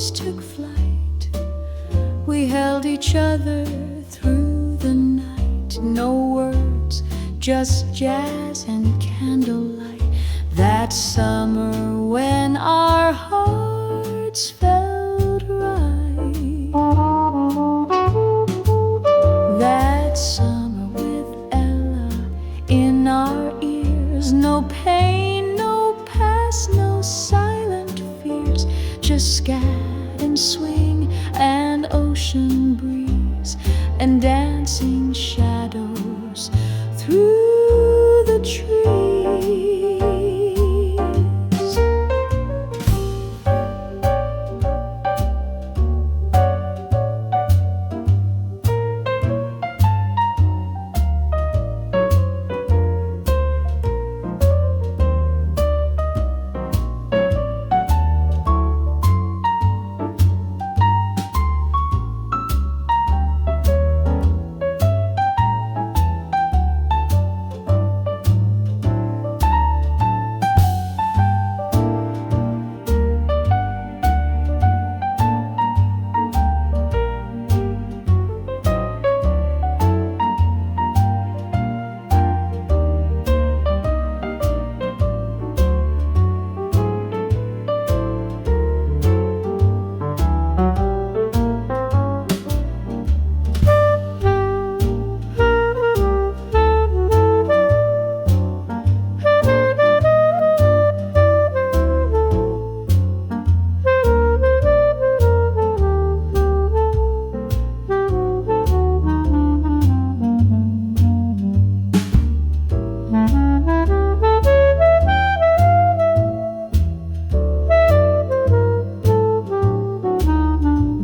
hearts took flight. We held each other through the night. No words, just jazz and candlelight. That summer when our hearts felt right. That summer with Ella in our ears. No pain, no past, no silent fears. Just scat and swing and ocean breeze and dancing shadows through the trees.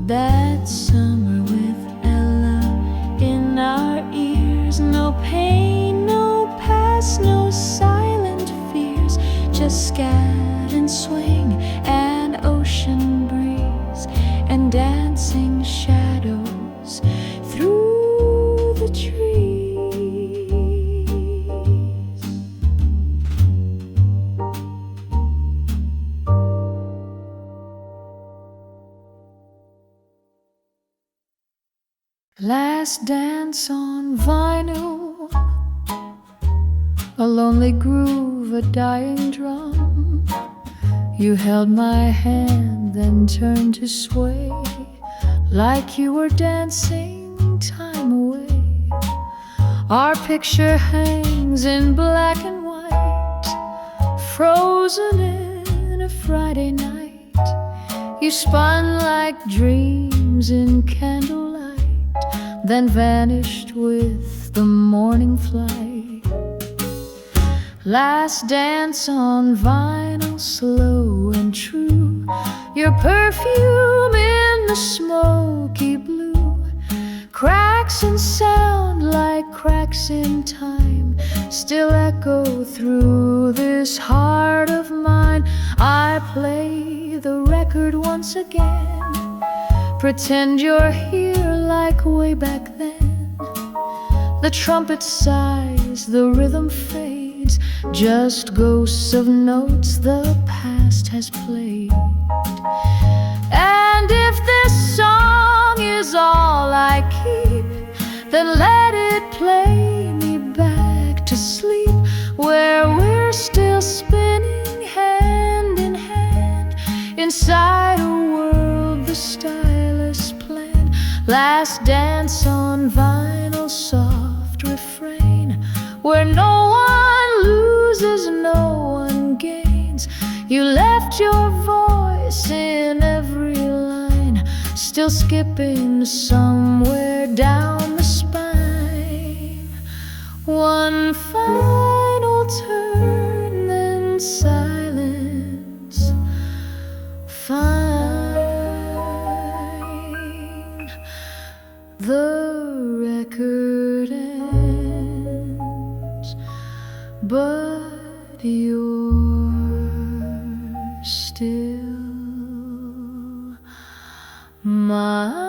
That summer with Ella in our ears. No pain, no past, no silent fears. Just scat and swing and ocean breeze and dancing shadows through the trees. Last dance on vinyl, a lonely groove, a dying drum. You held my hand, then turned to sway, like you were dancing time away. Our picture hangs in black and white, frozen in a Friday night. You spun like dreams in candlelight, then vanished with the morning flight. Last dance on vinyl, slow and true. Your perfume in the smoky blue. Cracks in sound like cracks in time still echo through this heart of mine. I play the record once again. Pretend you're here like way back then. The trumpet sighs, the rhythm fades, just ghosts of notes the past has played. And if this song is all I keep, then let it play me back to sleep, where we're still spinning hand in hand inside a world the stylus planned. Last dance on vinyl, soft refrain, where no one loses, no one gains. You left your voice in every line, still skipping somewhere down the spine. One final turn, then silence. Fine. The record ends, but you're still mine.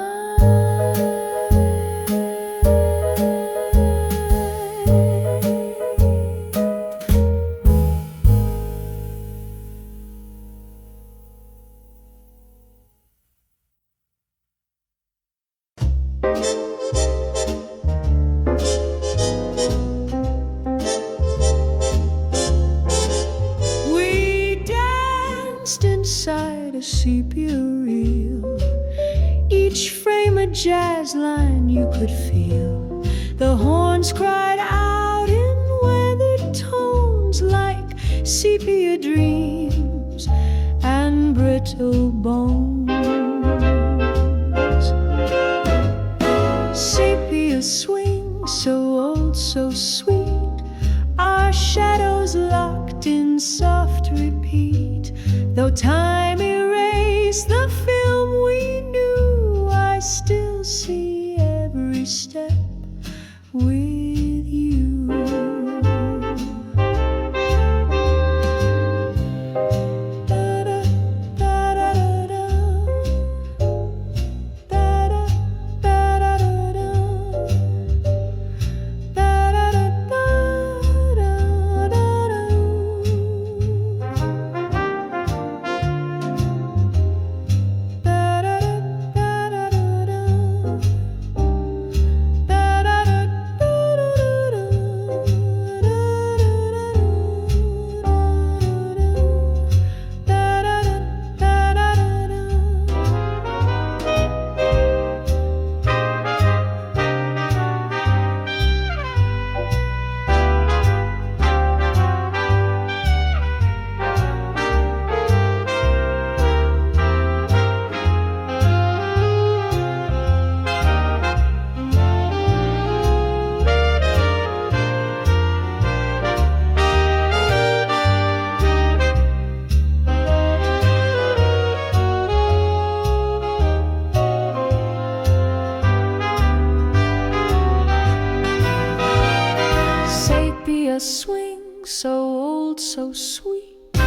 inside a sepia reel. Each frame a jazz line you could feel. The horns cried out in weathered tones like sepia dreams and brittle bones. Sepia swing, so old, so sweet, our shadows locked in soft repeat. Though time erased the film we knew, I still see every step with you. Swing, so old, so sweet,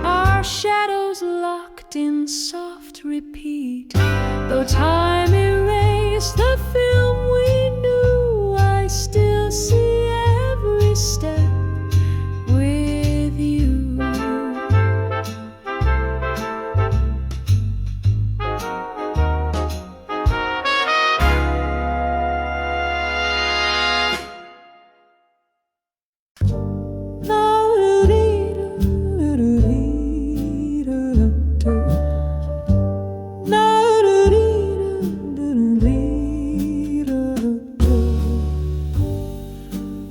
our shadows locked in soft repeat. Though time erased the film we knew, I still see every step with you.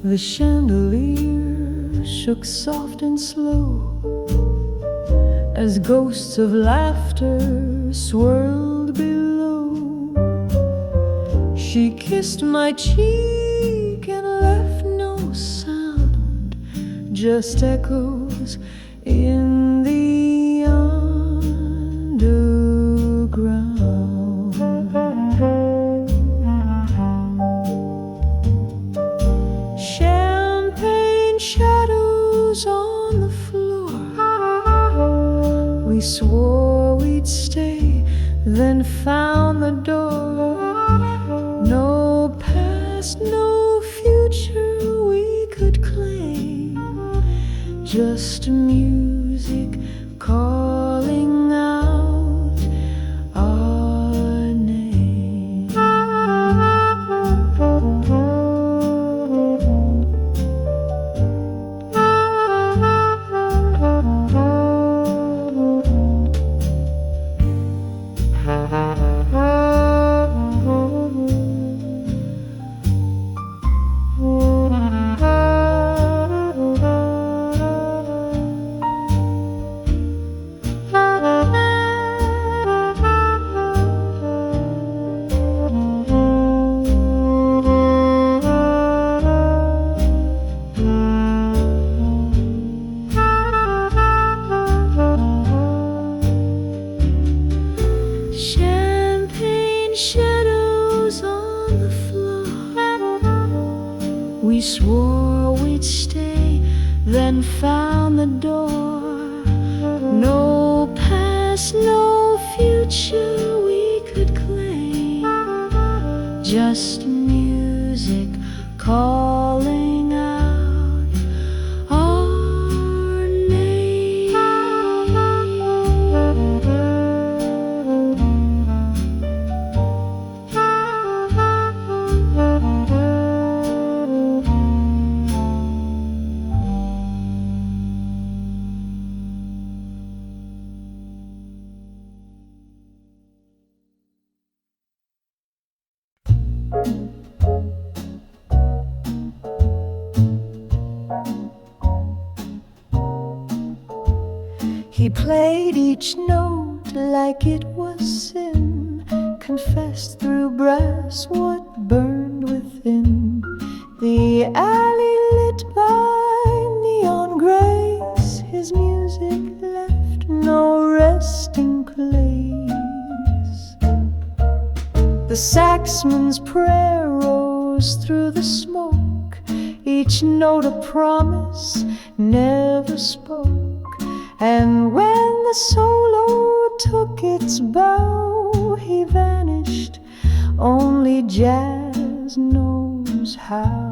The chandelier shook soft and slow as ghosts of laughter swirled below. She kissed my cheek and left no sound, just echoes in the underground. Shadows on the floor. We swore we'd stay, then found the door. No past, no future we could claim, just music calling out our name. We swore we'd stay, then found the door. No past, no future we could claim, just music calling out our name. played each note like it was sin, confessed through brass what burned within. The alley lit by neon grace, his music left no resting place. The saxman's prayer rose through the smoke, each note a promise never spoke. And when the solo took its bow, he vanished, only jazz knows how.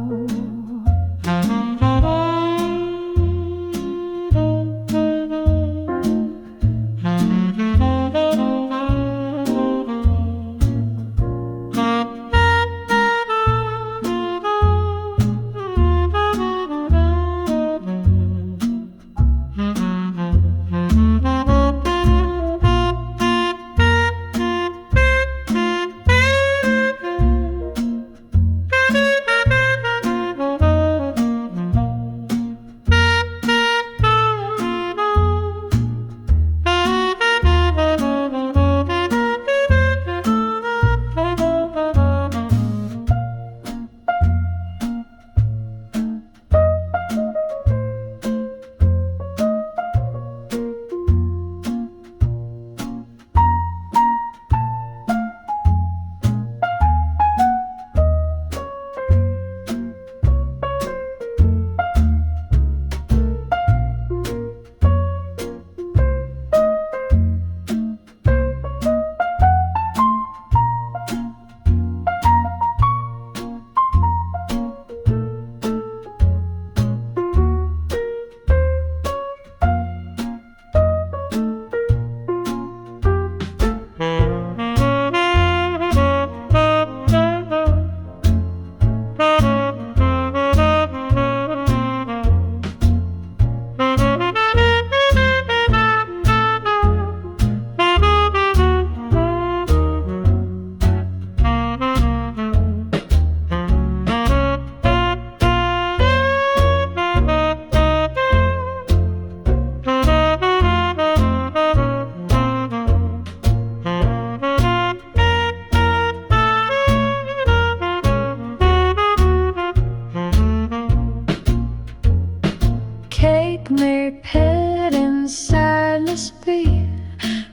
May pet in sadness be,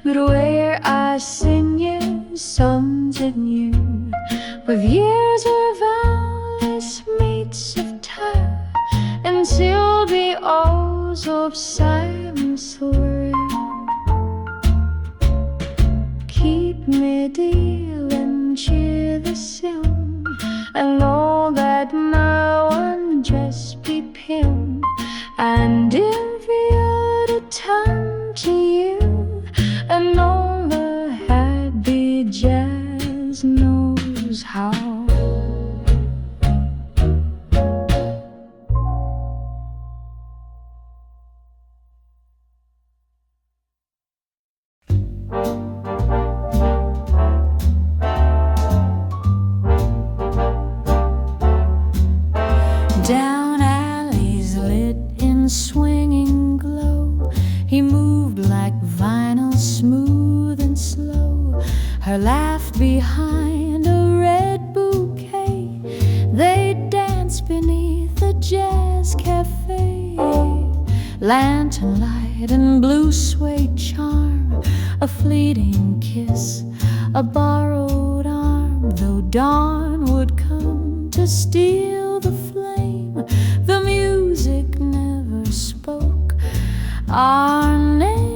but where I sing you songs anew, with years of Alice meets of time, and still be alls of silence thrill. Keep me deal and cheer the sin, and know that now one just be him. And if you'd turn to you, and all the happy jazz knows how. Down alleys lit in swinging glow, he moved like vinyl, smooth and slow. Her laugh behind a red bouquet, they danced beneath a jazz cafe. Lantern light and blue suede charm, a fleeting kiss, a borrowed arm. Though dawn would come to steal the flame, the music never spoke our name.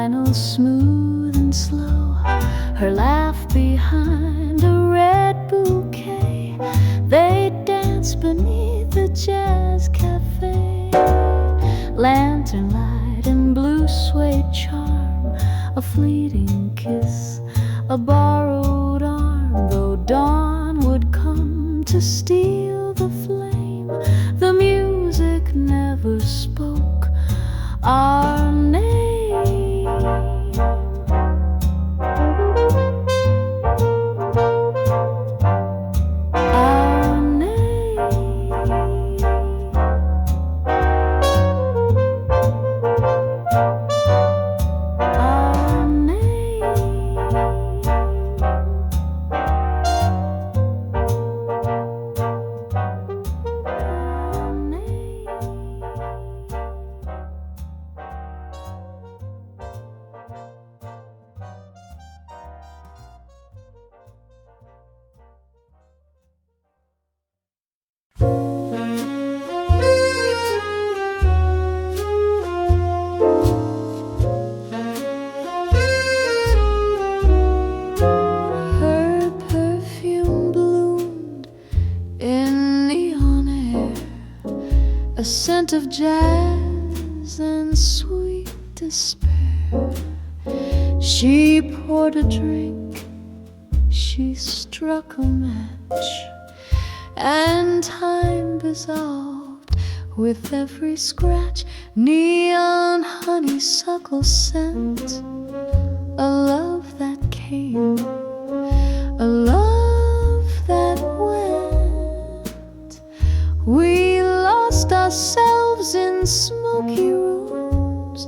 vinyl smooth and slow, her laugh behind a red bouquet. They dance beneath the jazz cafe. Lantern light and blue suede charm, a fleeting kiss, a borrowed arm. Though dawn would come to steal the flame, the music never spoke our name. Our name. Our Her perfume bloomed in neon air, a scent of jazz and sweet despair. She poured a drink, she struck a match, and time dissolved with every scratch. Neon honeysuckle scent, a love that came, a love that went. We lost ourselves in smoky rooms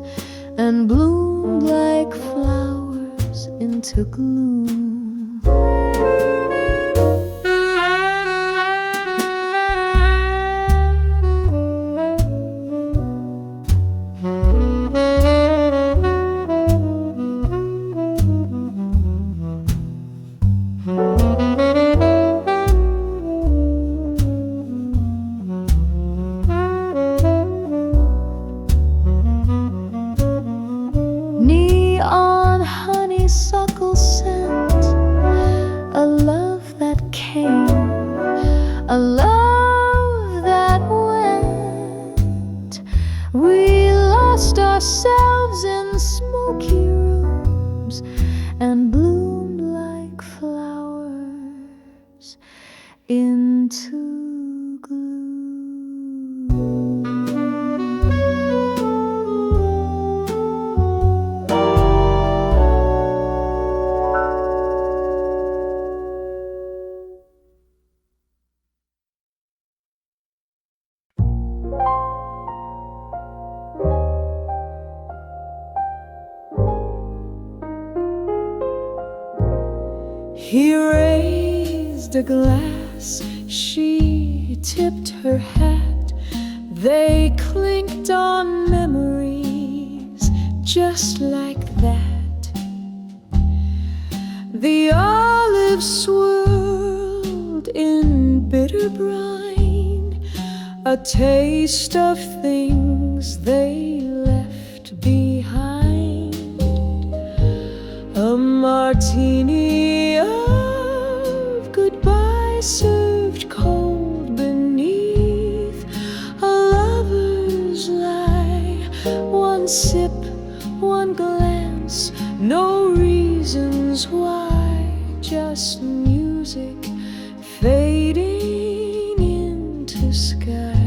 and bloomed like flowers into gloom. Neon honeysuckle scent, a love that came, a love that went. We lost ourselves in smoky rooms and bloomed like flowers into gloom. He raised a glass, she tipped her hat. They clinked on memories just like that. The olive swirled in bitter brine, a taste of things they left behind. A martini of goodbye served cold beneath a lover's lie. One sip, one glance, no reasons why, just music fading into sky.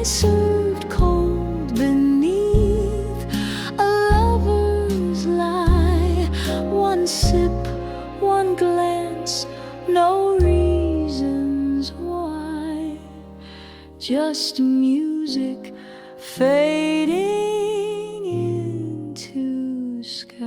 served cold beneath a lover's lie. One sip, one glance, no reasons why, just music fading into sky.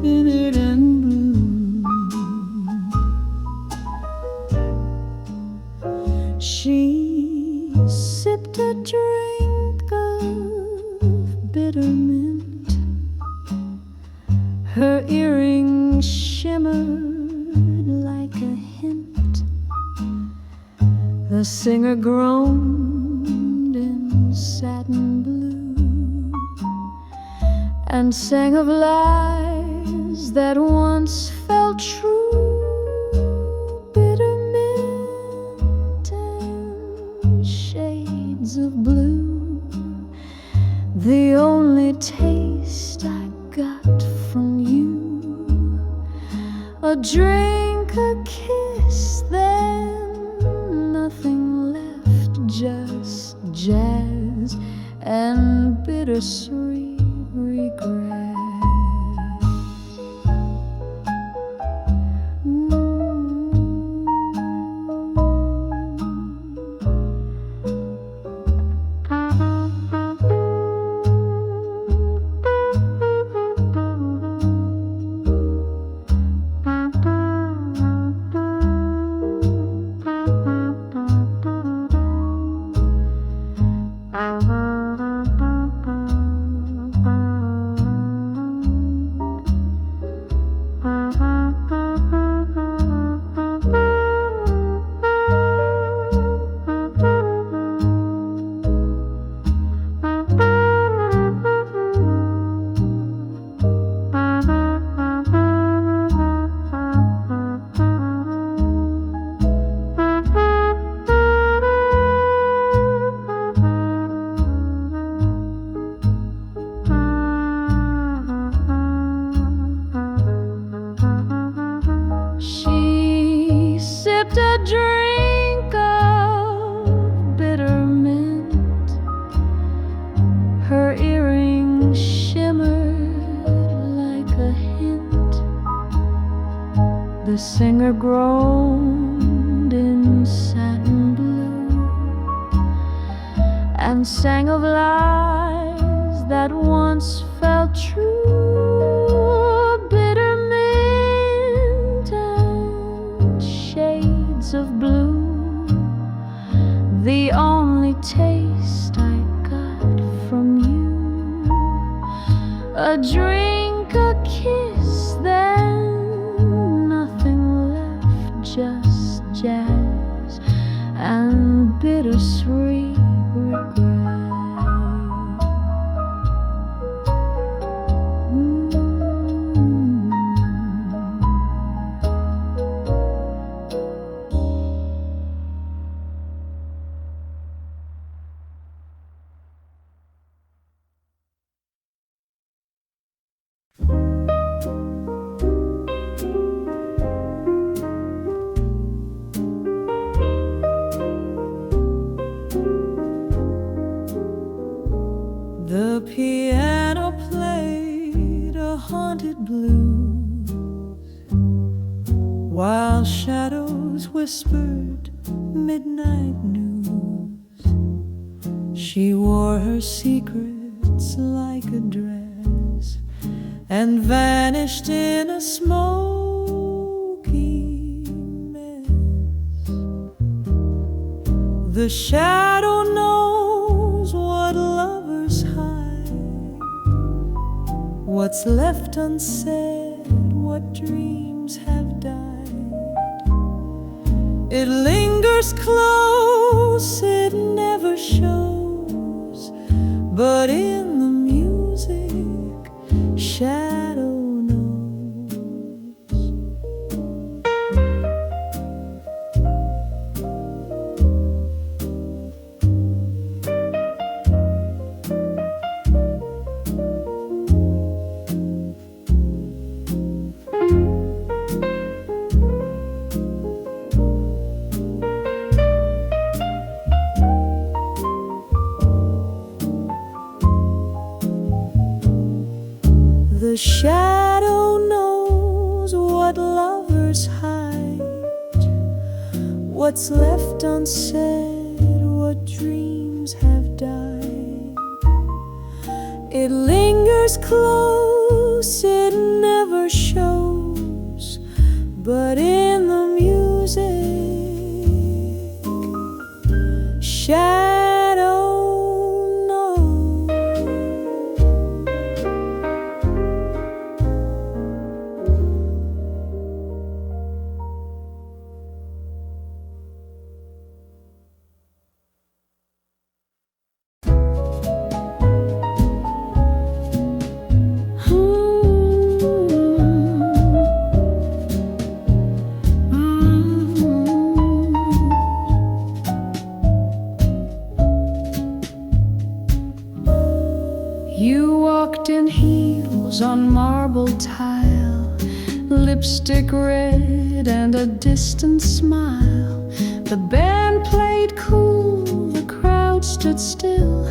Bitter and blue, she sipped a drink of bitter mint. Her earring shimmered like a hint. The singer groaned in satin blue and sang of lies that once felt true. Bitter mint and shades of blue, the only taste I got from you. A drink, a kiss, then nothing left, just jazz and bittersweet regret. Drink of bitter mint. Her earring shimmered like a hint. The singer groaned in satin blue and sang of lies that once felt true. Bitter mint and shades of blue, the only taste I got from you. A drink, a kiss, then nothing left, just jazz and bittersweet regret. The piano played a haunted blues, while shadows whispered midnight news. She wore her secrets like a dress and vanished in a smoky mess. The shadow knows what lovers hide, what's left unsaid, what dreams have died. It lingers close, it never shows, but in the music, shadow knows. shadow knows what lovers hide, what's left unsaid, what dreams have died. It lingers close, it never shows, but in the music, shadow knows. You walked in heels on marble tile, lipstick red and a distant smile. The band played cool, the crowd stood still.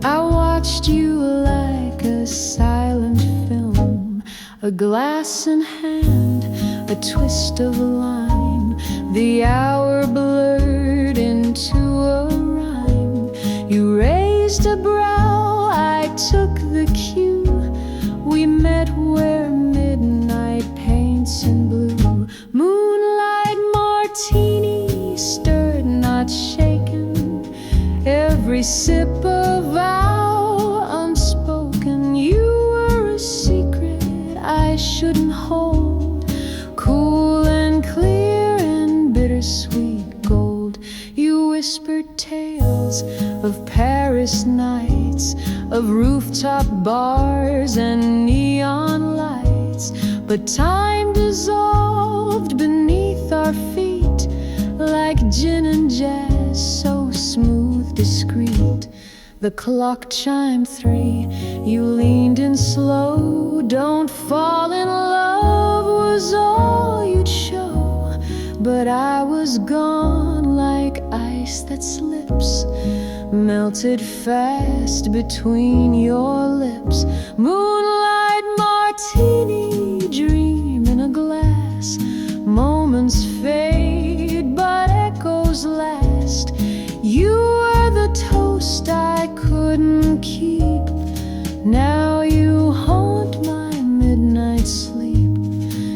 I watched you like a silent film, a glass in hand, a twist of lime. The hour blurred into a rhyme. You raised a brow, I took the cue. We met where midnight paints in blue. Moonlight martini, stirred not shaken. Every sip a vow unspoken. You were a secret I shouldn't hold, cool and clear and bittersweet gold. You whispered tales of Paris nights, of rooftop bars and neon lights. But time dissolved beneath our feet, like gin and jazz, so smooth, discreet. The clock chimed 3, you leaned in slow. Don't fall in love was all you'd show. But I was gone like ice that slips, melted fast between your lips. Moonlight martini, dream in a glass. Moments fade, but echoes last. You were the toast I couldn't keep. Now you haunt my midnight sleep.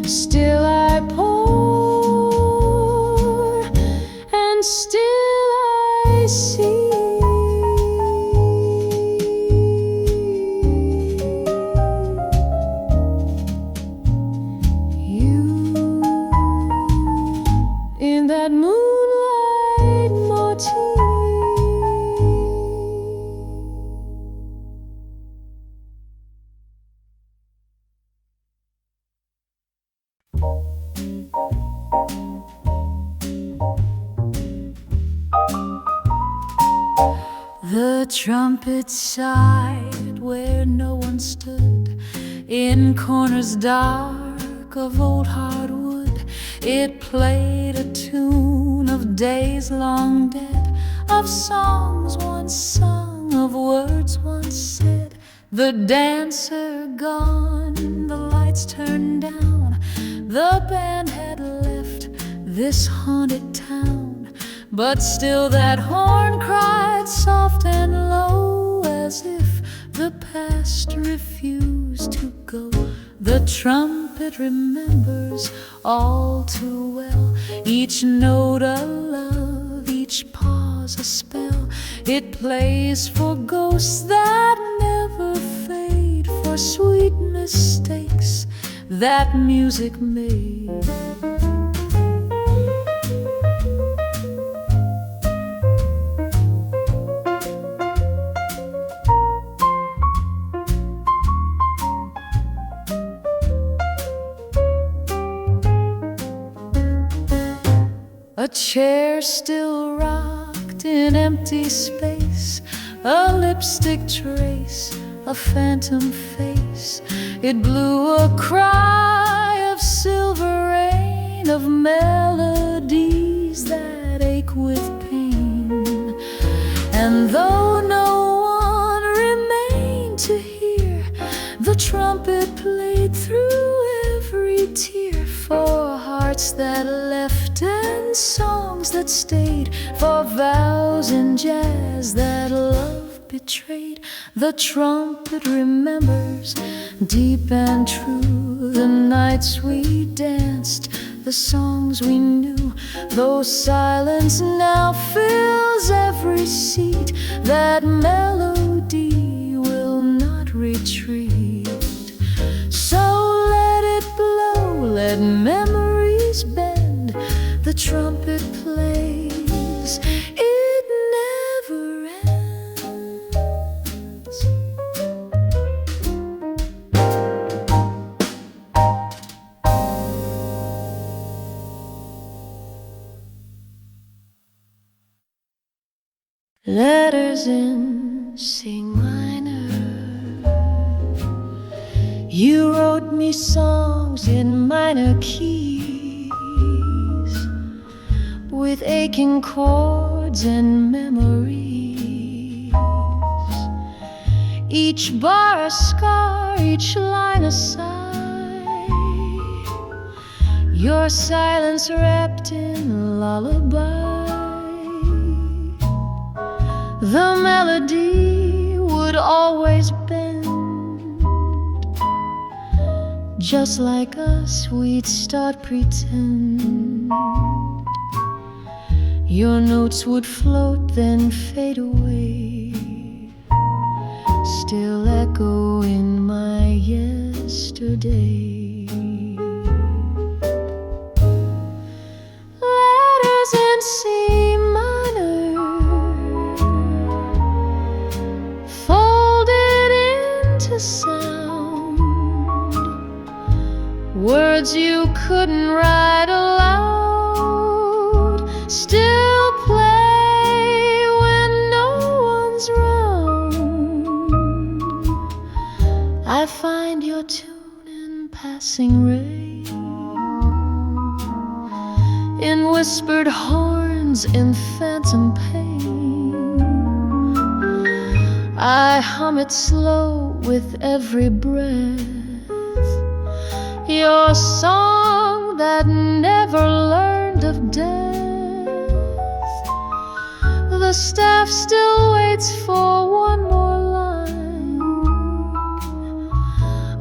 Still I pour, and still I see. That moonlight martini. The trumpet sighed where no one stood, in corners dark of old hardwood. It played a tune of days long dead, of songs once sung, of words once said. The dancer gone, the lights turned down. The band had left this haunted town. But still that horn cried soft and low, as if the past refused to go. The trumpet remembers all too well, each note a love, each pause a spell. It plays for ghosts that never fade, for sweet mistakes that music made. A chair still rocked in empty space, a lipstick trace, a phantom face. It blew a cry of silver rain, of melodies that ache with pain. And though no one remained to hear, the trumpet played weep through every tear for hearts that left and songs that stayed, for vows in jazz that love betrayed. The trumpet remembers deep and true the nights we danced, the songs we knew, though silence now fills every seat. That melody will not retreat. So let it blow, let memories bend. The trumpet plays, it never ends. Letters in C minor. You wrote me songs in minor keys, with aching chords and memories. Each bar a scar, each line a sigh. Your silence wrapped in lullaby. The melody would always bend. Just like us, we'd start pretend. Your notes would float, then fade away, still echo in my yesterday. Letters in C minor, folded into sound. Words you couldn't write aloud, still play when no one's round. I find your tune in passing rain, in whispered horns, in phantom pain. I hum it slow with every breath, your song that never learned of death. The staff still waits for one more line,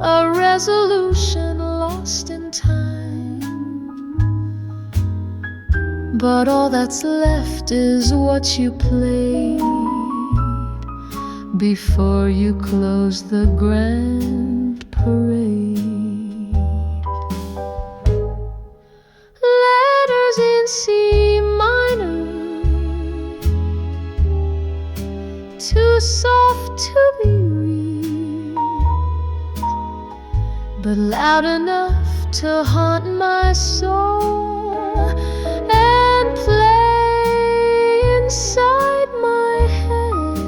a resolution lost in time. But all that's left is what you played before you closed the grand parade. Letters in C minor, too soft to be read, but loud enough to haunt my soul and play inside my head.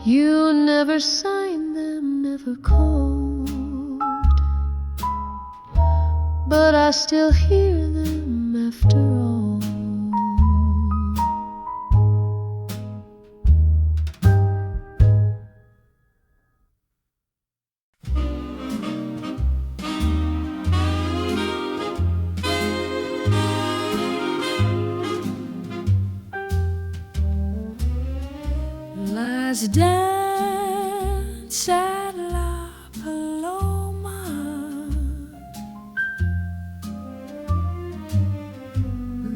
You never signed them, never called, but I still hear them after all. Last dance at La Paloma,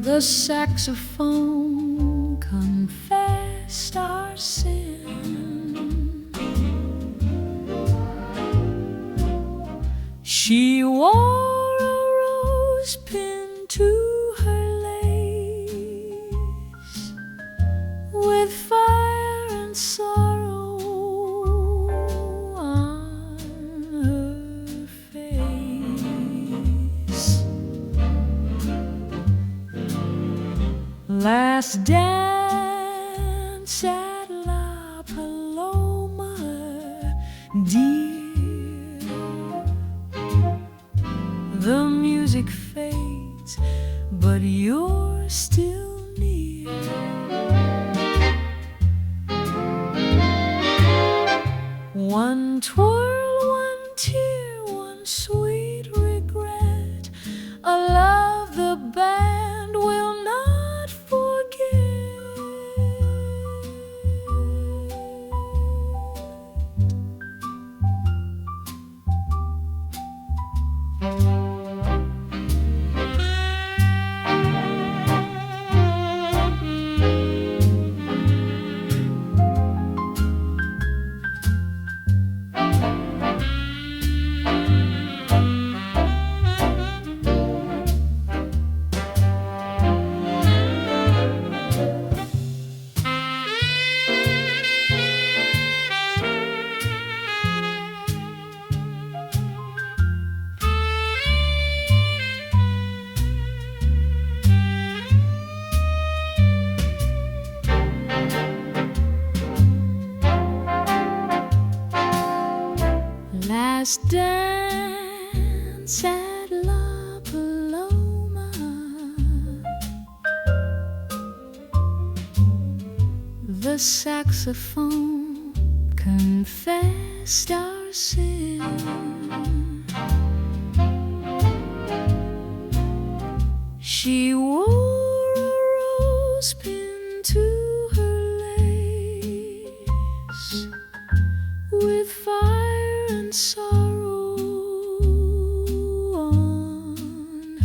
the saxophone confessed our sin. She wore a rose pin to her lace, with fire and sorrow on her face. Last dance at La Paloma, dear. The music fades, but you're still near. One twirl, one tear, one sweet regret, a love the band will not forget. Last dance at La Paloma, the saxophone confessed our sin. She wore a rose pin to her lace, with fire and sorrow on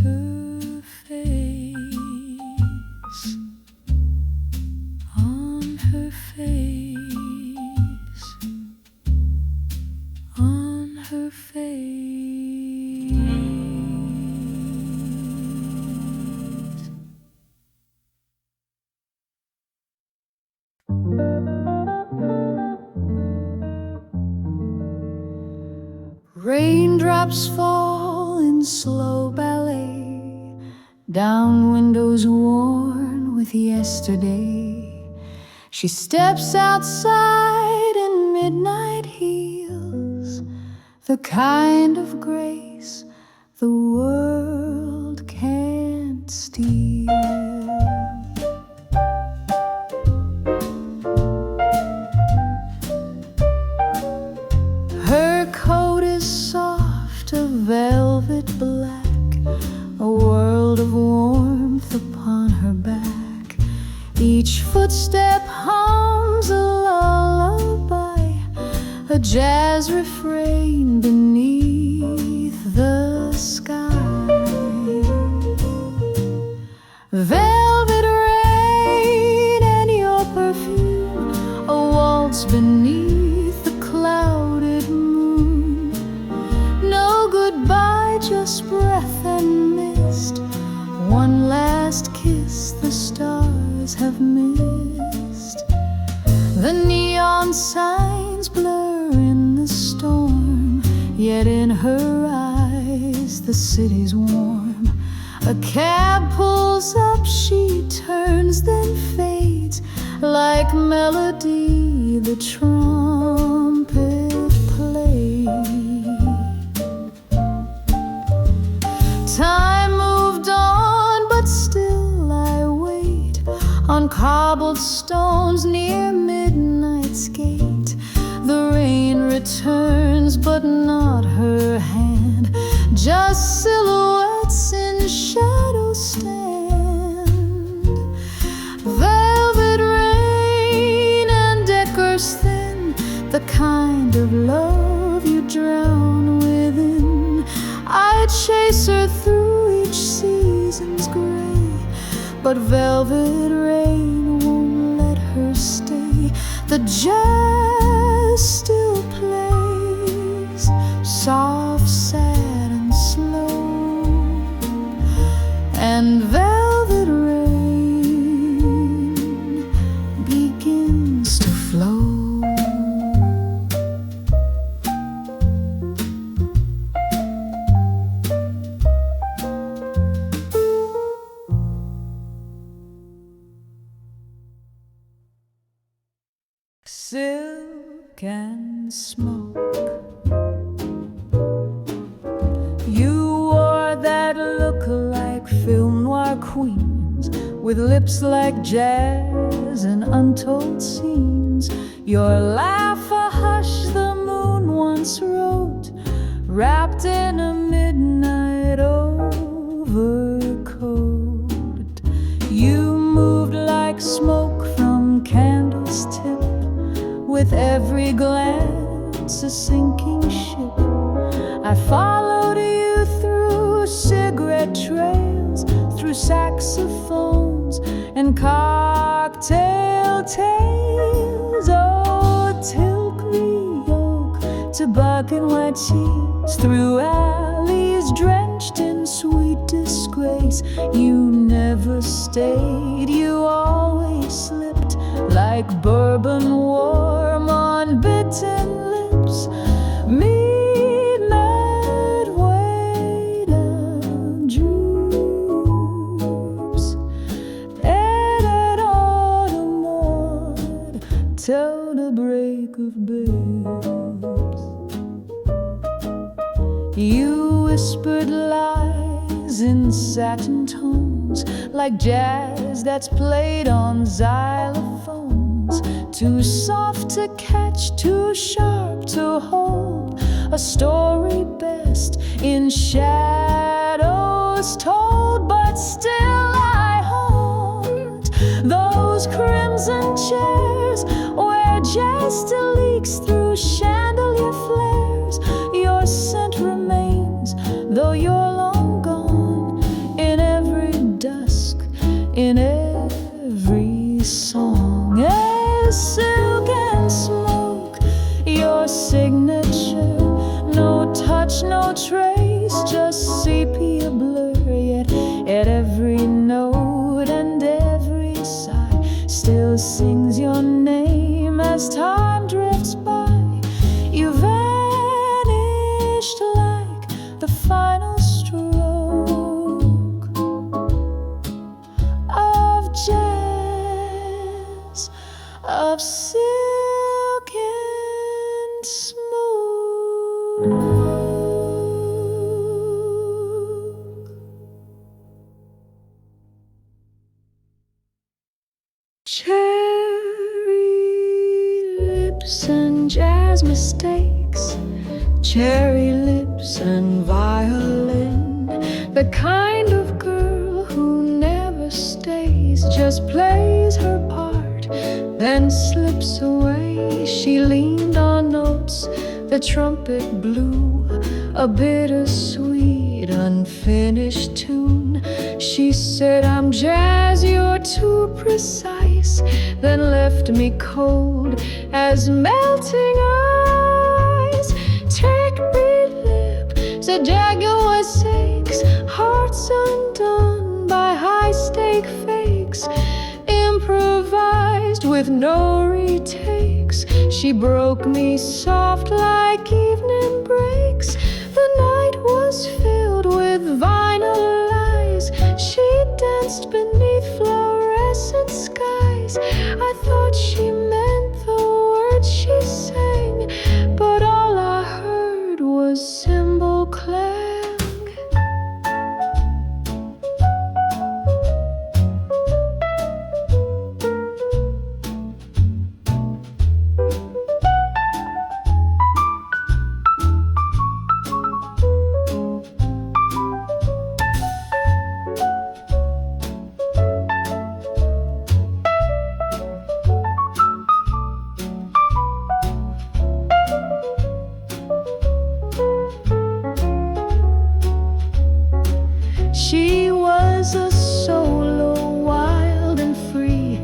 her face, on her face, on her face. Raindrops fall in slow ballet down windows worn with yesterday. She steps outside in midnight heels, the kind of grace the world can't steal. Her coat is soft, a velvet black, a world of warmth upon her back. Each footstep hums a lullaby, a jazz refrain beneath the sky. Velvet rain and your perfume, a waltz beneath the clouded moon. No goodbye, just breath and mist, one last kiss the stars have missed. The neon signs blur in the storm, yet in her eyes the city's warm. A cab pulls up, she turns, then fades like melody the trumpet played. Time moved on, but still I wait on cobbled stones near midnight's gate. The rain returns, but not her hand, just silhouettes in shadow stand. Velvet rain and echoes thin, the kind of love you drown within. I chase her through each season's gray, but velvet rain won't let her stay. The jazz still plays, soft, sad, and slow, and velvet rain begins to flow. Silk and smoke, you wore that look like film noir queens, with lips like jazz and untold scenes. Your laugh a hush the moon once wrote, wrapped in a midnight overcoat. You moved like smoke from candles tip, with every glance a sinking ship. I followed you through cigarette trails, through saxophones and cocktail tales. Oh, Tilk yoke to bucking wet sheets, through alleys drenched in sweet disgrace. You never stayed, you always slipped like bourbon warm on bitten lips. Midnight weight and droops, and autumn morn till the break of babes. You whispered lies in satin tones, like jazz that's played on xylophones. Too soft to catch, too sharp to hold, a story best in shadows told. But still I haunt those crimson chairs where jazz still leaks through chandelier flares. Your scent remains, though you're long gone, in every dusk, in every song. As silk and smoke, your signature, no touch, no trace, just sepia blur. Yet at every note and every sigh still sings your name. As time drifts by, you vanished like the final stroke of jazz, of silk and smoke. Cherry lips and jazz mistakes, cherry lips and violin. The kind of girl who never stays, just plays her part, then slips away. She leaned on notes the trumpet blew, a bittersweet, unfinished tune. She said, I'm jazz, you're too precise, then left me cold as melting ice. Take me lip, said Jaguar sakes, hearts undone by high-stake fakes, improvised with no retakes. She broke me soft like evening breaks. The night was filled with vinyl lies. She danced beneath fluorescent skies. I thought she meant the words she sang, but all I heard was cymbal clang. She was a solo, wild and free,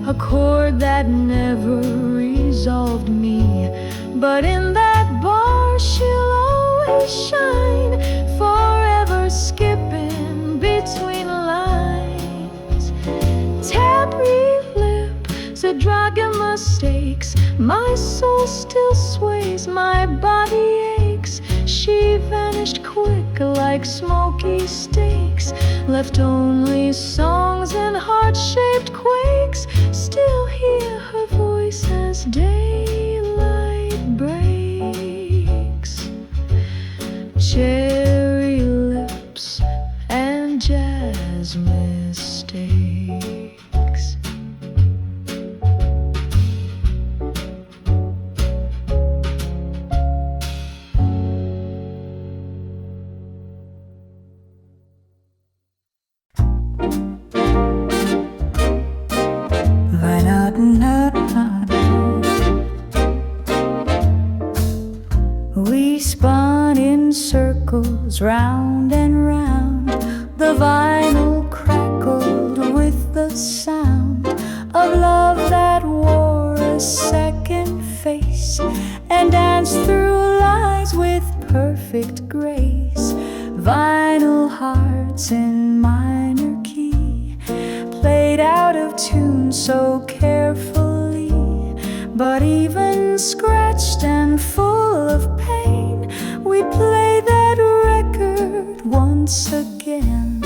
a chord that never resolved me. But in that bar she'll always shine, forever skipping between lines. Tapry lips, a dragon mistakes, my soul still sways, my body aches. She vanished quick like smoky steaks, left only songs and heart-shaped quakes. Still hear her voice as daylight breaks. Cherry lips and jazz mistakes. spun in circles round and round. The vinyl crackled with the sound of love that wore a second face and danced through lives with perfect grace. Vinyl hearts in minor key, played out of tune so carefully, but even scratched and full of pain, we'd play that record once again.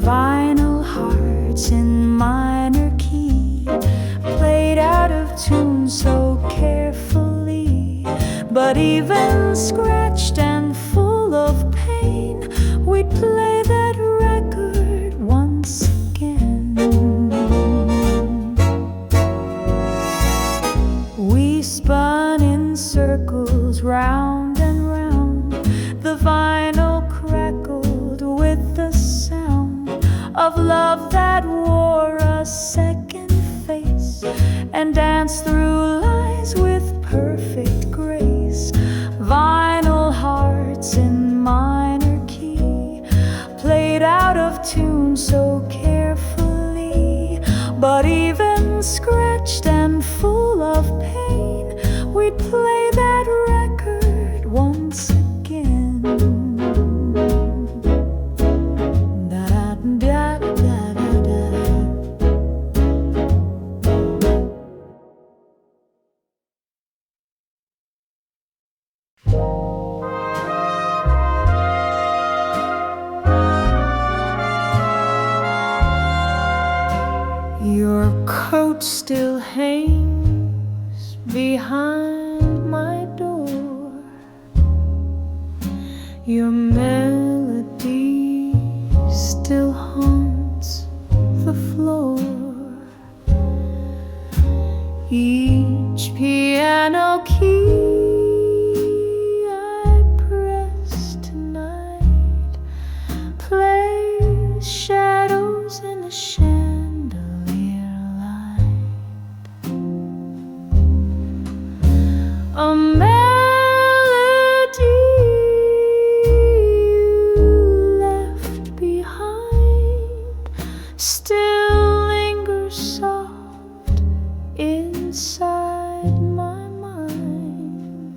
Vinyl hearts in minor key, played out of tune so carefully, but even scratched and full of pain, we'd play that record once again. We spun in circles round and round. The vinyl crackled with the sound of love that wore a second face and danced through lives with perfect grace. Vinyl hearts in minor key, played out of tune so carefully, but even scratched and full of pain, we'd play that record once again. Your coat still hangs behind my door. Your melody still haunts the floor. Each piano key I press tonight plays shadows in a chandelier light. A melody you left behind still lingers soft inside my mind.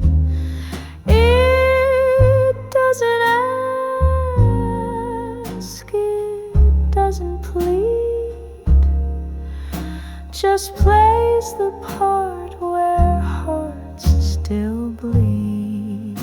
It doesn't ask, it doesn't plead, just plays the part where hearts still bleed.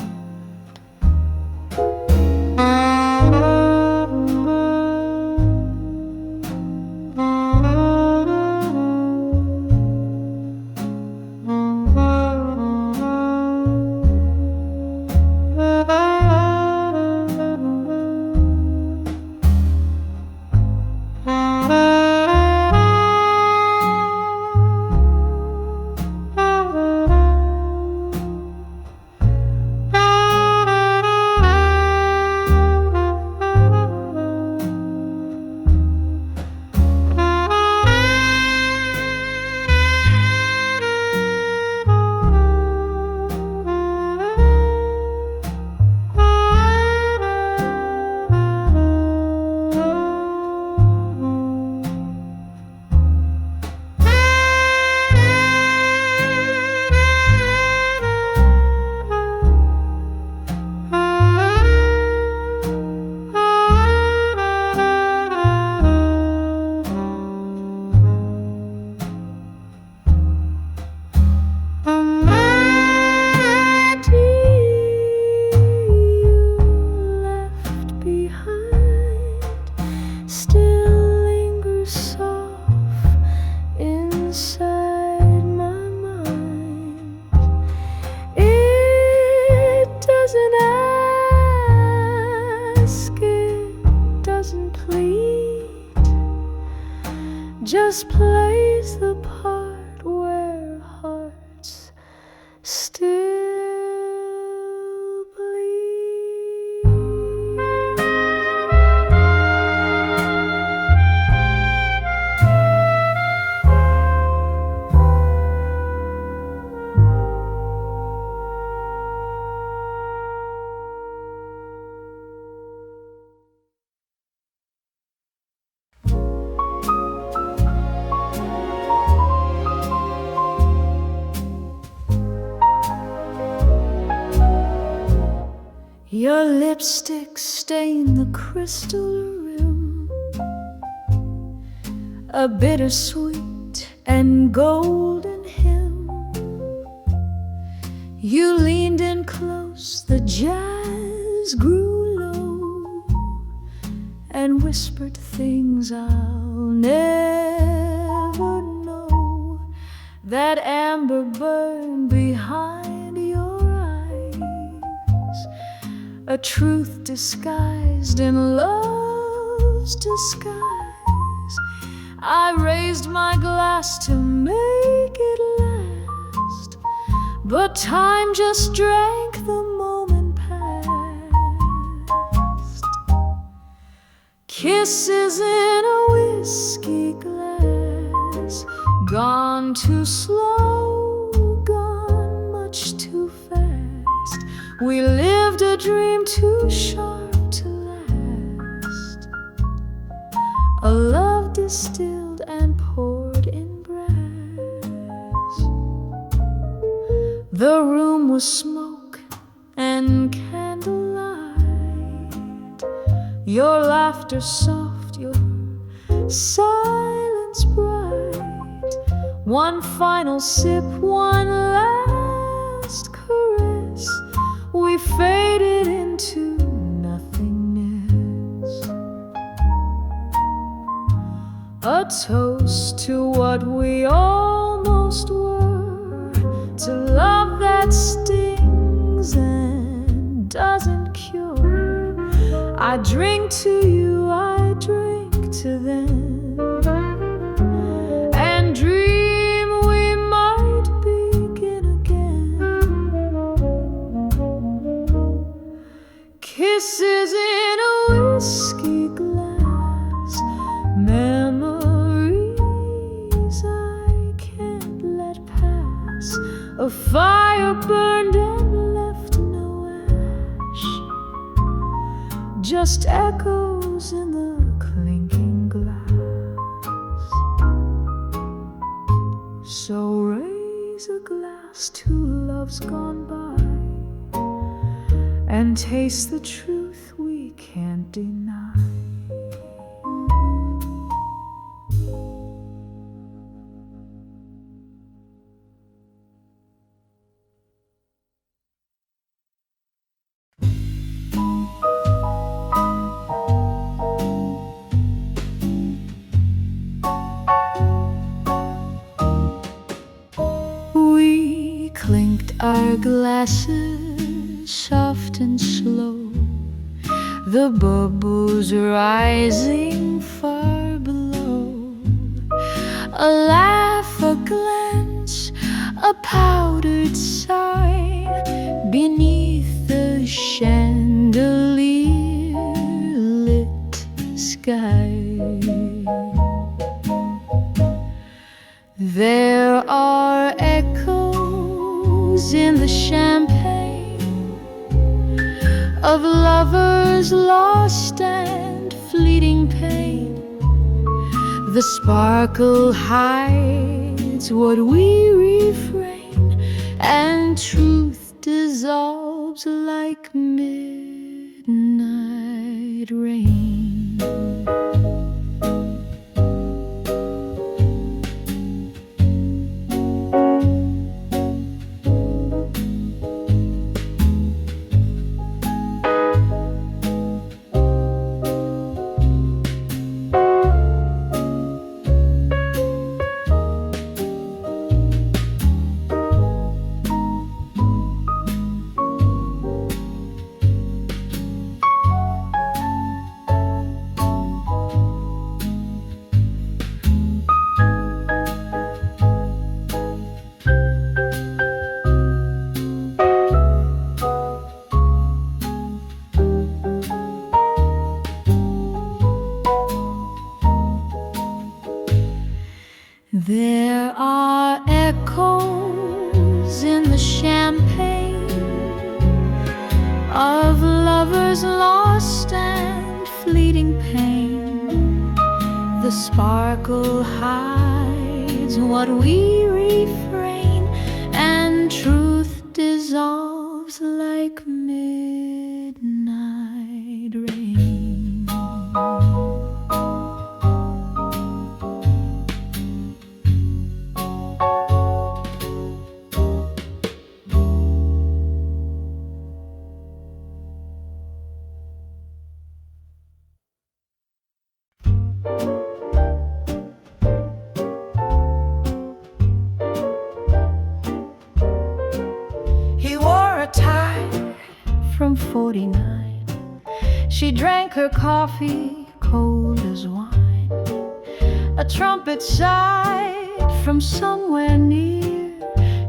complete, just plays the part where hearts still bleed. Your lipstick stained the crystal rim, a bittersweet and golden hymn. You leaned in close, the jazz grew low, and whispered things I'll never know. That amber burned behind your eyes, a truth disguised in love's disguise. I raised my glass to make it last, but time just drank the moment past. Kisses in a whiskey glass, gone too slow, gone much too fast. We lived a dream too sharp to last, a love distilled and poured in brass. The room was smoke and candlelight, your laughter soft, your silence bright. One final sip, one last caress, we faded into nothingness. A toast to what we almost were, to love that stings and doesn't cure. I drink to you, I drink to them, and dream we might begin again. Kisses in a whiskey glass, memories I can't let pass. A fire burned and left no ash, just echoes in the clinking glass. So raise a glass to love's gone by, and taste the truth we can't deny. We clinked our glasses soft and slow, the bubbles rising far below. A laugh, a glance, a powdered sigh beneath the chandelier-lit sky. There are echoes in the champagne of lovers lost and fleeting pain. The sparkle hides what we refrain, and truth dissolves like midnight rain. There are echoes in the champagne of lovers lost and fleeting pain. The sparkle hides what we refrain, and truth dissolves like midnight rain. He wore a tie from 49. She drank her coffee cold as wine. A trumpet sighed from somewhere near,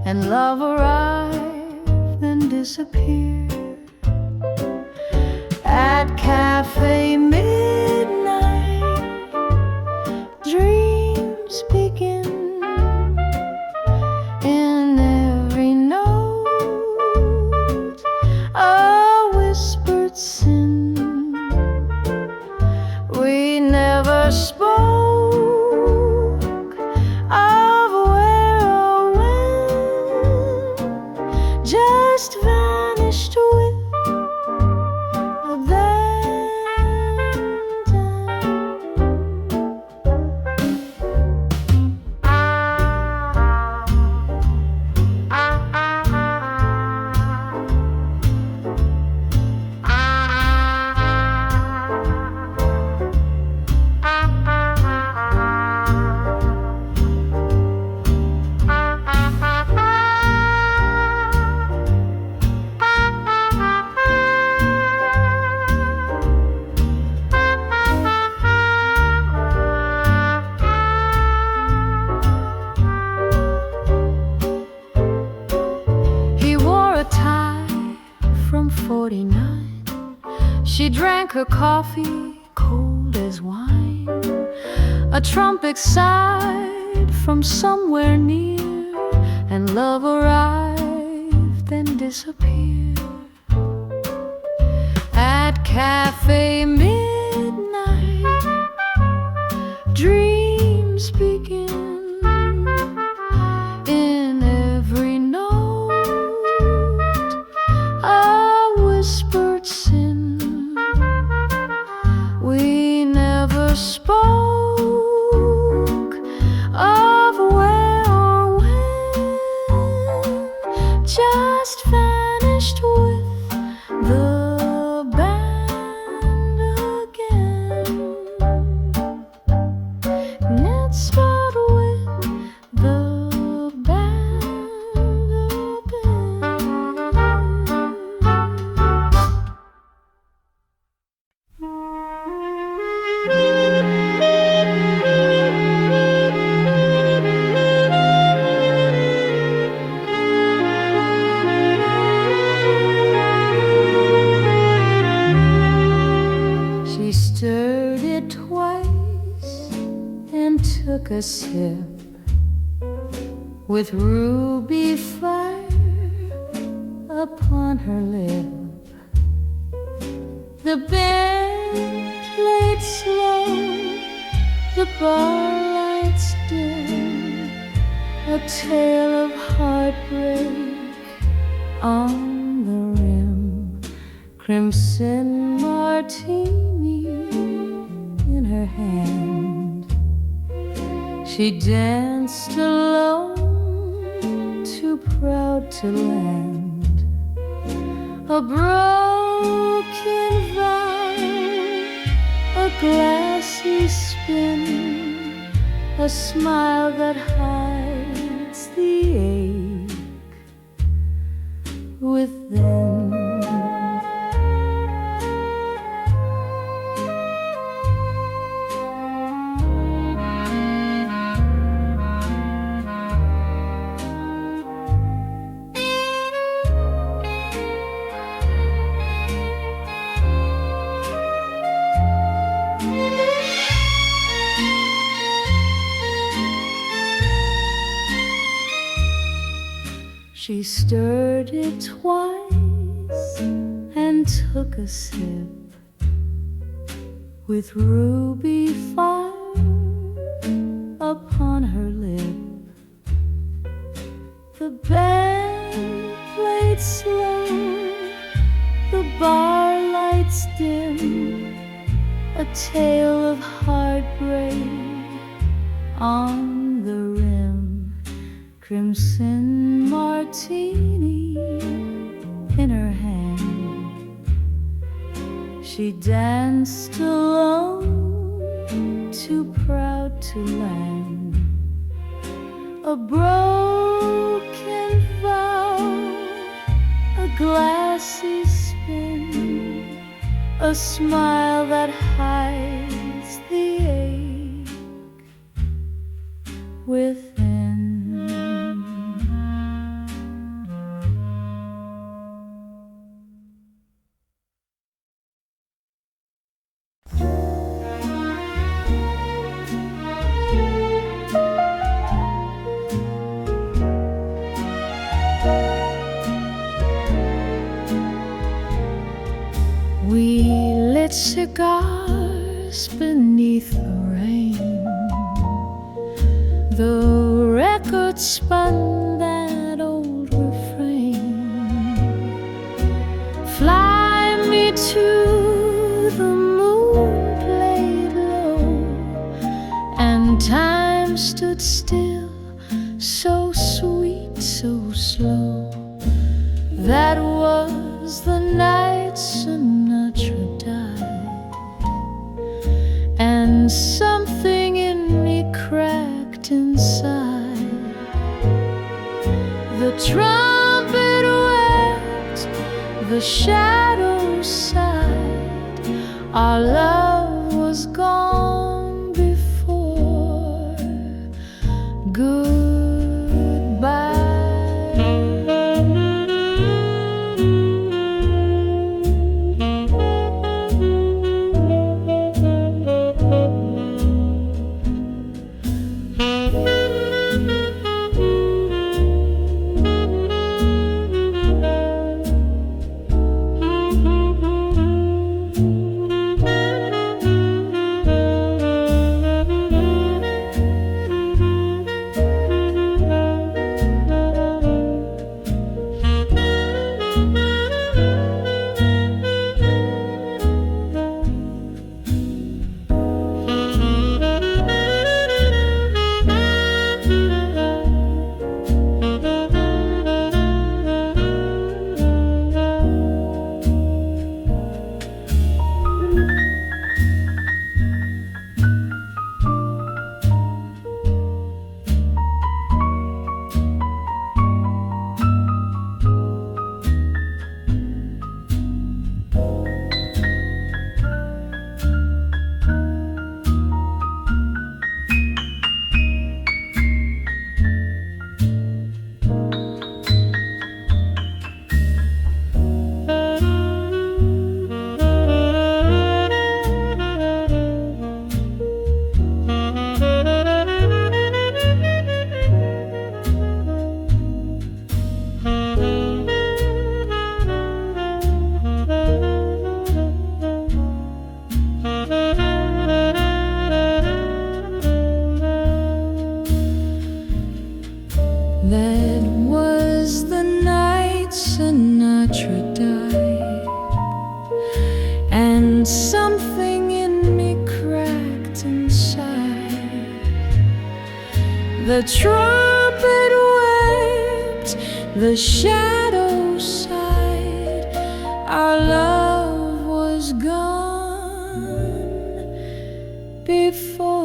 and love arrived then disappeared. At Cafe Midnight, dreams begin. In every note, a whispered sin. We never spoke of where or when, just vanished with from 49. She drank her coffee cold as wine. A trumpet sighed from somewhere near, and love arrived then disappeared. At Cafe Midnight, dreams begin. In every note, a whispered sin. We never spoke of where or when, just vanished with the band again. Let's start with the band again. She stirred it twice and took a sip, with ruby fire upon her lip. The band played slow, the bar lights dim, a tale of heartbreak on the rim. Crimson martini in her hand, she danced alone, too proud to land. A broken vow, a glassy spin, a smile that hides the ache within. She stirred it twice and took a sip. With ruby fire upon her lip, the band played slow, the bar lights dim, a tale of heartbreak on the rim. Crimson martini in her hand, she danced alone, too proud to land. A broken vow, a glassy spin, a smile that hides the ache within. We lit cigars beneath the rain. The record spun that old refrain. Fly me to the moon played low, and time stood still, so sweet, so slow. That was the night Sinatra died, and something in me cracked inside. The trumpet wept, the shadows sighed. Our love was gone before goodbye. That was the night Sinatra died, and something in me cracked inside. The trumpet wept, the shadows sighed. Our love was gone before.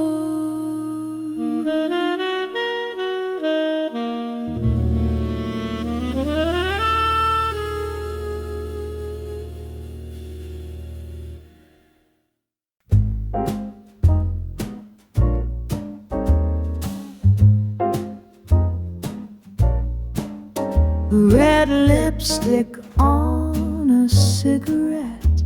Red lipstick on a cigarette,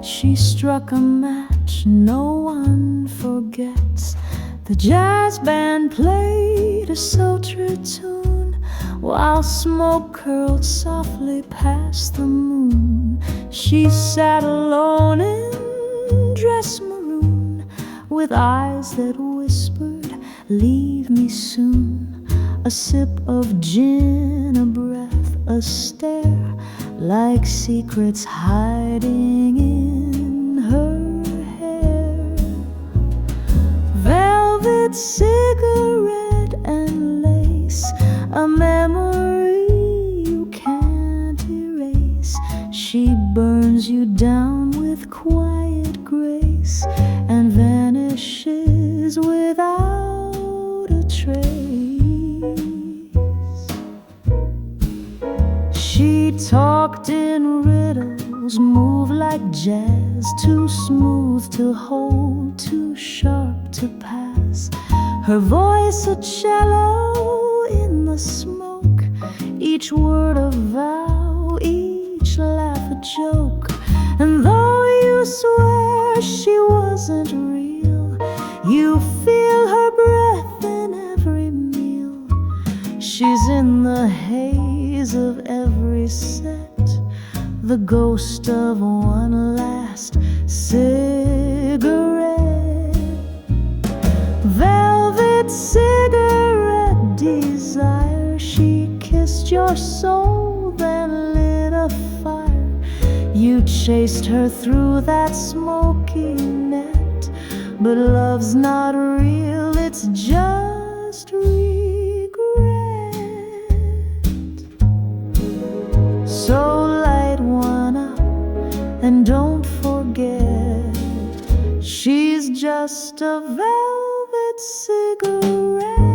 she struck a match no one forgets. The jazz band played a sultry tune while smoke curled softly past the moon. She sat alone in dress maroon, with eyes that whispered, "Leave me soon." A sip of gin, a breath, a stare, like secrets hiding in her hair. Velvet cigarette and lace, a memory you can't erase. She burns you down with quiet grace and vanishes without a trace. She talked in riddles, moved like jazz, too smooth to hold, too sharp to pass. Her voice a cello in the smoke, each word a vow, each laugh a joke. And though you swear she wasn't real, you feel her breath in every meal. She's in the haze of every set, the ghost of one last cigarette. Velvet cigarette desire, she kissed your soul, then lit a fire. You chased her through that smoky net, but love's not real, it's just regret. So light one up and don't forget, she's just a velvet cigarette.